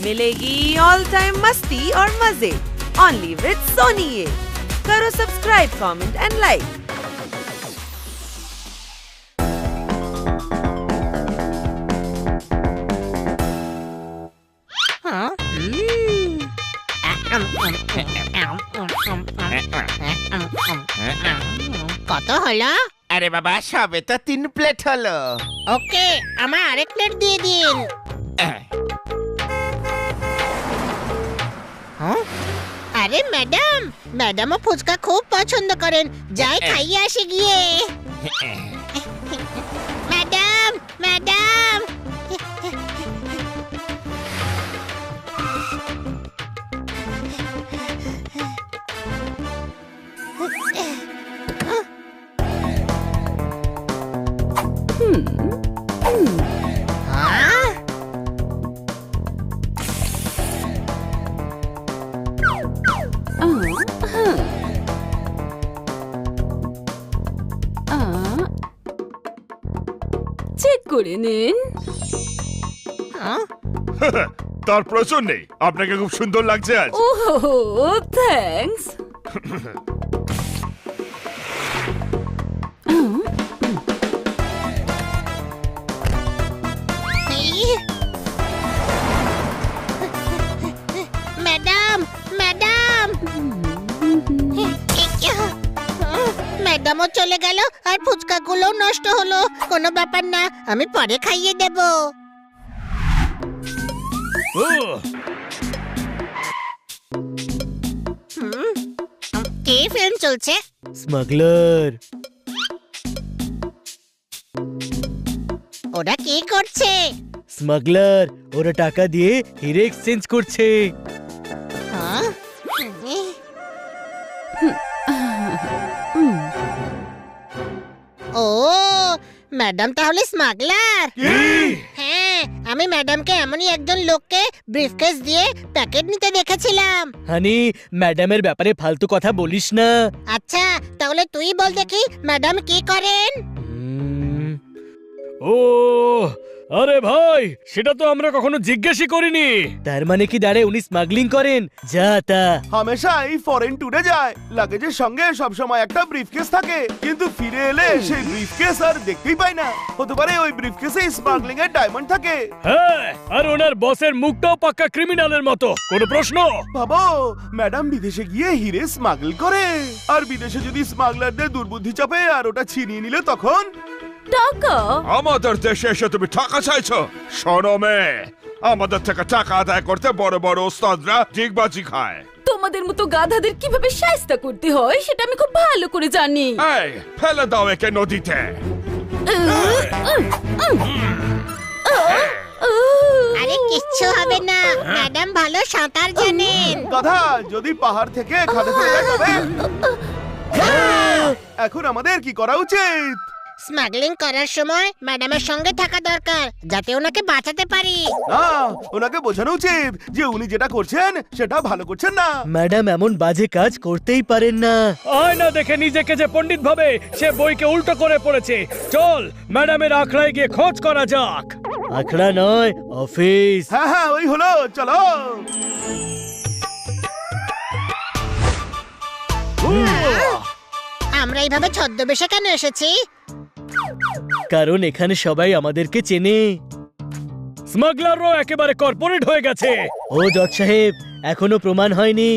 मिलेगी all time मस्ती और मजे ओनली विद सोनी ये। करो सब्सक्राइब, कमेंट एंड लाइक। কত হলো? আরে বাবা, সবে তো 3 প্লেট হলো। ওকে, আমার আরেক প্লেট দিয়ে দিন। আরে ম্যাডাম, ম্যাডামও ফুচকা খুব পছন্দ করেন, যাই খাইয়ে আসে গিয়ে। Madam, madam. চেক করে নিন। তার প্রয়োজন নেই, আপনাকে খুব সুন্দর লাগছে আজ। ওহো, থ্যাঙ্কস। Madam, madam. ম্যাডামও চলে গেল আর ফুচকাগুলো নষ্ট হলো। কোনো ব্যাপার না, আমি পরে খাইয়ে দেব। কি ফিল্ম চলছে? স্মাগলার। ওরা কি করছে? স্মাগলার, ওরা টাকা দিয়ে হিরে এক্সচেঞ্জ করছে। হ্যাঁ? ও, ম্যাডাম তাহলে স্মাগলার। হ্যাঁ, আমি ম্যাডামকে এমনই একজন লোককে ব্রিফকেস দিয়ে প্যাকেট নিতে দেখেছিলাম। হানি, ম্যাডামের ব্যাপারে ফালতু কথা বলিস না। আচ্ছা, তাহলে তুই বল দেখি ম্যাডাম কি করেন? ও, আরে ভাই, সেটা তো আমরা কখনো জিজ্ঞেসই করিনি। তার মানে কি দাঁড়ে উনি স্মাগলিং করেন? যা তা। হামেশাই ফরেন ট্যুরে যায়, লাগেজের সঙ্গে সব সময় একটা ব্রিফকেস থাকে, কিন্তু ফিরে এলে সেই ব্রিফকেস আর দেখতেই পাই না। হতে পারে ওই ব্রিফকেসে স্মাগলিং এর ডায়মন্ড থাকে। হ্যাঁ, আর ওনার বসের মুখটাও পাক্কা ক্রিমিনালের মতো। কোনো প্রশ্ন? ভাবো, ম্যাডাম বিদেশে গিয়ে হিরে স্মাগল করে, আর বিদেশে যদি স্মাগলারদের দুর্বুদ্ধি চাপে আর ওটা ছিনিয়ে নিলে তখন? টাকা? আমাদের দেশে এসে তুমি টাকা চাইছো? শোনো মেয়ে, আমাদের থেকে টাকা আদায় করতে বড় বড় ওস্তাদরা ডিগবাজি খায়। তোমাদের মতো গাধাদের কিভাবে শায়েস্তা করতে হয় সেটা আমি খুব ভালো করে জানি। এই, ফেলে দাও একে নদীতে। আরে কিচ্ছু হবে না, ম্যাডাম ভালো সাঁতার জানেন। গাধা, যদি পাহাড় থেকে খাদে ফেলে দেয় তবে? এখন আমাদের কি করা উচিত? স্মাগলিং করার সময় ম্যাডামের সঙ্গে থাকা দরকার, যাতে ওনাকে বাঁচাতে পারি। না, ওনাকে বোঝানো উচিত যে উনি যেটা করছেন সেটা ভালো করছেন না। ম্যাডাম এমন বাজে কাজ করতেই পারেন না। আয়না দেখে নিজেকে যে পণ্ডিত ভাবে, সে বইকে উল্টো করে পড়েছে। চল, ম্যাডামের আখড়ায় গিয়ে খোঁজ করা যাক। আখড়া নয়, অফিস। হ্যাঁ হ্যাঁ, ওই হলো, চলো। আমরা এইভাবে ছদ্মবেশে কেন এসেছি? কারণ এখানে সবাই আমাদেরকে চেনে। স্মাগলারও একেবারে কর্পোরেট হয়ে গেছে। ও জজ সাহেব, এখনো প্রমাণ হয়নি।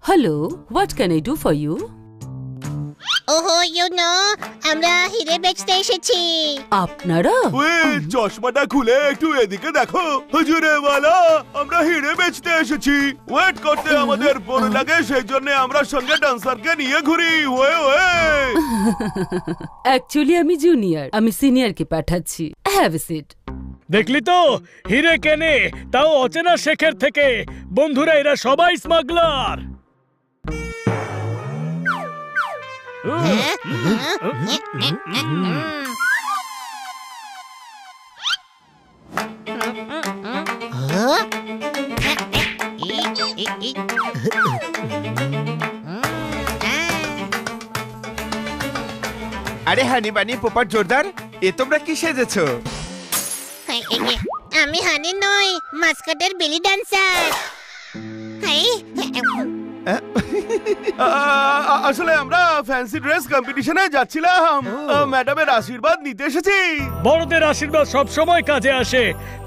Hello, what can I do for you? ওহো, ইউ নো, আমরা হিরে বেচতে এসেছি। আপনারা? ওই চশমাটা খুলে একটু এদিকে দেখো। হুজুরে ওয়ালা, আমরা হিরে বেচতে এসেছি। ওয়েট করতে আমাদের বোর লাগে, সেই জন্য আমরা সঙ্গে ডান্সারকে নিয়ে ঘুরি। ওয়ে ওয়ে। অ্যাকচুয়ালি আমি জুনিয়র, আমি সিনিয়রকে পাঠাচ্ছি। Have a seat. দেখলি তো, হিরে কেনে, তাও অচেনা শেখের থেকে। বন্ধুরা, এরা সবাই স্মাগলার। আরে হানি বানি পোপার জোরদার, এ তোমরা কি সেজেছো? আমি হানি নই, মাস্কাটের বেলি ডান্সার। আসলে আমরা ফ্যান্সি ড্রেস কম্পিটিশনে যাচ্ছিলাম, ম্যাডামের আশীর্বাদ নিতে এসেছি। বড়দের আশীর্বাদ সব সময় কাজে আসে।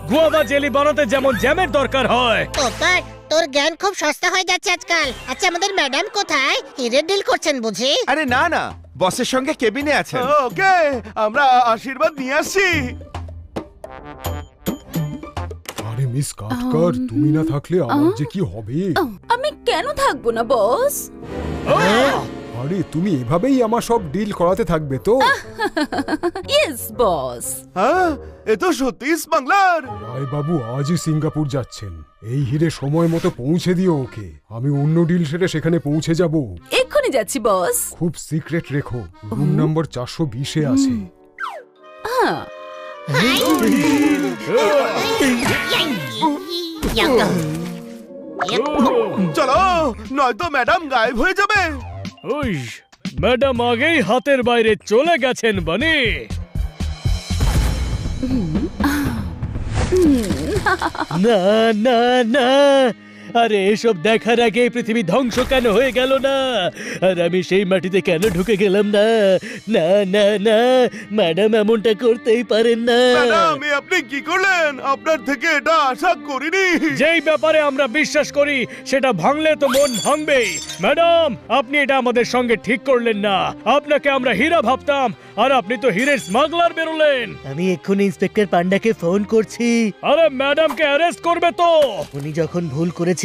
গুয়াভা জেলি বানাতে যেমন জ্যামের দরকার হয়। পোপার, তোর জ্ঞান খুব সস্তা হয়ে যাচ্ছে আজকাল। আচ্ছা, আমাদের ম্যাডাম কোথায়? হিরের ডিল করছেন বুঝি? আরে না না, বসের সঙ্গে কেবিনে আছেন। ওকে, আমরা আশীর্বাদ নিয়ে আসছি। আরে মিস কাটকার, তুমি না থাকলে আমার যে কি হবে। আমি কেন থাকবো না বস? আরে তুমি এভাবেই আমার সব ডিল করাতে থাকবে তো? Yes boss. হ্যাঁ, এ তো সত্যি স্মাগলার। রায় বাবু আজই সিঙ্গাপুর যাচ্ছেন। এই হিরে সময় মতো পৌঁছে দিও ওকে। আমি অন্য ডিল সেরে সেখানে পৌঁছে যাব। এক্ষুনি যাচ্ছি বস। খুব সিক্রেট রেখো, রুম নাম্বার 420-এ আছে। হ্যাঁ, চলো, নয়তো ম্যাডাম গায়েব হয়ে যাবে। ওই ম্যাডাম আগেই হাতের বাইরে চলে গেছেন বানি। না না না, আরে এসব দেখার আগে পৃথিবী ধ্বংস কেন হয়ে গেল না? আর আমি সেই মাটিতে কেন ঢুকে গেলাম না? না না না, ম্যাডাম এমনটা করতেই পারেন না। ম্যাডাম, আপনি কি করলেন? আপনার থেকে এটা আশা করিনি। যেই ব্যাপারে আমরা বিশ্বাস করি সেটা ভাঙলে তো মন ভাঙবেই। ম্যাডাম, আপনি এটা আমাদের সঙ্গে ঠিক করলেন না। আপনাকে আমরা হীরা ভাবতাম, আর আপনি তো হীরের স্মাগলার বেরোলেন। আমি এক্ষুনি ইন্সপেক্টর পান্ডাকে ফোন করছি। আরে ম্যাডামকে অ্যারেস্ট করবে তো। উনি যখন ভুল করেছেন,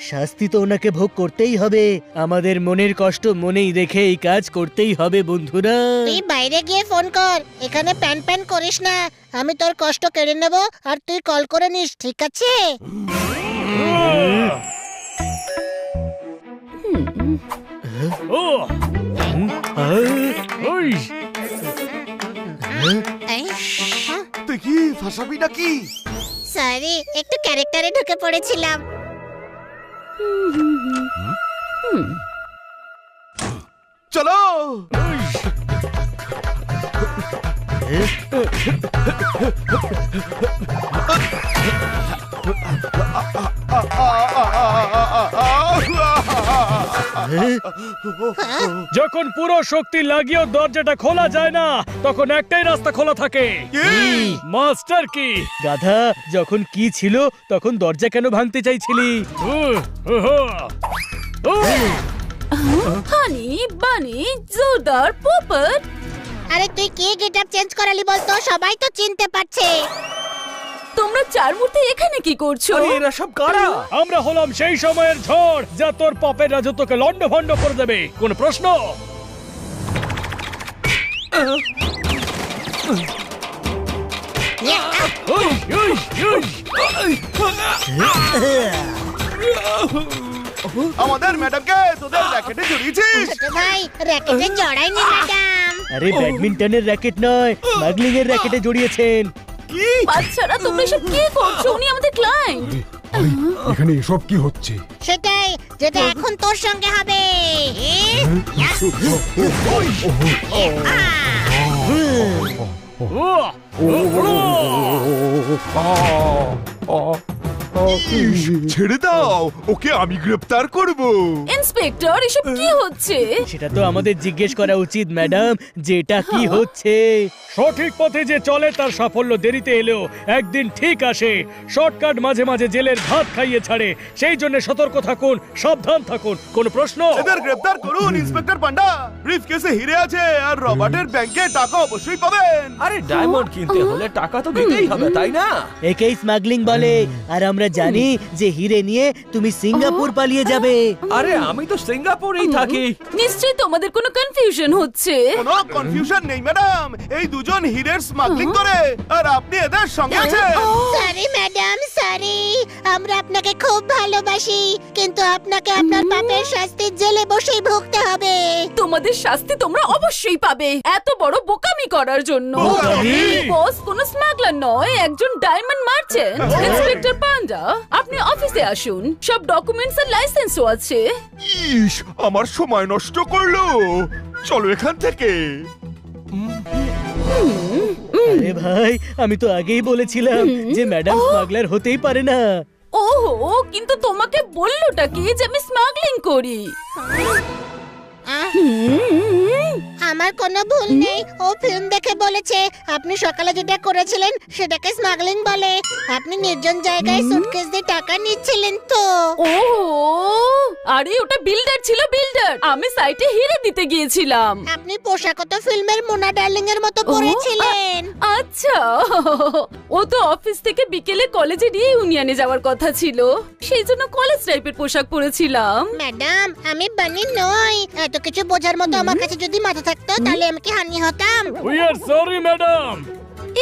শাস্তি তো ওনাকে ভোগ করতেই হবে। আমাদের মনের কষ্ট মনেই রেখে এই কাজ করতেই হবে বন্ধুরা। তুই বাইরে গিয়ে ফোন কর, এখানে প্যান প্যান করিস না। আমি তোর কষ্ট কেড়ে নেব, আর তুই কল করে নিস, ঠিক আছে? ও ওই তুই কি ফাঁসাবি নাকি? সরি, একটু ক্যারেক্টারে ঢুকে পড়েছিলাম। চলো। যখন পুরো শক্তি লাগিয়েও দরজাটা খোলা যায় না, তখন একটাই রাস্তা খোলা থাকে। মাস্টার কি? গাধা, যখন কি ছিল তখন দরজা কেন ভাঙতে চাইছিলি? হানি বানি জোরদার পোপট। আরে তুই কি গেটআপ চেঞ্জ করালি বলতো? সবাই তো চিনতে পারছে। তোমরা চার মূর্তি এখানে কি করছো? এরা সব কারা? আমরা হলাম সেই সময়ের ঝড় যা তোর পাপের রাজত্বকে লন্ডভন্ড করে দেবে। কোন প্রশ্ন? ওই, ওই, ওই। আমাদের ম্যাডামকে তোদের র্যাকেটে জড়িয়েছিস। ছোট ভাই, র্যাকেটে জড়াইনি ম্যাডাম। আরে ব্যাডমিন্টনের র্যাকেট নয়, স্মাগলিং এর র্যাকেটে জড়িয়েছেন। বাচ্চারা, তোমরা এসব কি করছো? উনি আমাদের ক্লায়েন্ট। আরে এখানে এসব কি হচ্ছে? সেটাই, যেটা এখন তোর সঙ্গে হবে। ছেড়ে দাও, ওকে আমি গ্রেফতার করব। ইন্সপেক্টর, এসব কি হচ্ছে? সেটা তো আমাদের জিজ্ঞেস করা উচিত ম্যাডাম, যেটা কি হচ্ছে। সঠিক পথে যে চলে তার সাফল্য দেরিতে এলেও একদিন ঠিক আসে। শর্টকাট মাঝে মাঝে জেলের ভাত খাইয়ে ছাড়ে। সেই জন্য সতর্ক থাকুন, সাবধান থাকুন। কোন প্রশ্ন? এদের গ্রেফতার করুন ইন্সপেক্টর পান্ডা। ব্রিফকেসে হিরে আছে, আর রবার্টের ব্যাংকে টাকা অবশ্যই পাবেন। আরে ডায়মন্ড কিনতে হলে টাকা তো দিতেই হবে, তাই না? একেই স্মাগলিং বলে। আর আমরা জানি যে হিরে নিয়ে তুমি সিঙ্গাপুর পালিয়ে যাবে। আরে আমি তো সিঙ্গাপুরেই থাকি। নিশ্চয়ই তোমাদের কোনো কনফিউশন হচ্ছে। কোনো কনফিউশন নেই ম্যাডাম, এই দুজন হিরের স্মাগলিং করে, আর আপনি এদের সঙ্গে আছেন। Sorry madam, sorry. আমরা আপনাকে খুব ভালোবাসি, কিন্তু আপনাকে আপনার পাপের শাস্তি জেলে বসেই ভুগতে হবে। তোমাদের শাস্তি তোমরা অবশ্যই পাবে, এত বড় বোকামি করার জন্য। বোকামি? বস কোনো স্মাগলার নয়, একজন ডায়মন্ড মার্চেন্ট। ইন্সপেক্টর পান্ডা, আপনি অফিসে আসুন, সব ডকুমেন্টস আর লাইসেন্সও আছে। ইস, আমার সময় নষ্ট করলো। চলো এখান থেকে। আরে ভাই, আমি তো আগেই বলেছিলাম যে ম্যাডাম স্মাগলার হতেই পারে না। ওহো, কিন্তু তোমাকে বললোটা কি যে আমি স্মাগলিং করি? আমার কোনো ভুল নেই, ও ফিল্ম দেখে বলেছে। আপনি সকালে যেটা করেছিলেন সেটাকে স্মাগলিং বলে। আপনি নির্জন জায়গায় সুটকেস দিয়ে টাকা নিচ্ছিলেন তো। আরে ওটা বিল্ডার ছিল, বিল্ডার। আমি সাইটে হিরে দিতে গিয়েছিলাম। আপনি পোশাকও তো ফিল্মের মোনা ডার্লিং এর মতো পরেছিলেন। আচ্ছা, ও তো অফিস থেকে বিকেলে কলেজে নিয়ে ইউনিয়নে যাওয়ার কথা ছিল, সেই জন্য কলেজ টাইপের পোশাক পরেছিলাম। ম্যাডাম, আমি বানি নই। এত কিছু বোঝার মতো আমার কাছে যদি মাথা থাকতো তাহলে আমি কি হানি হতাম? We are sorry madam.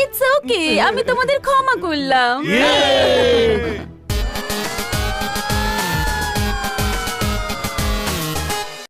It's okay, আমি তোমাদের ক্ষমা করলাম।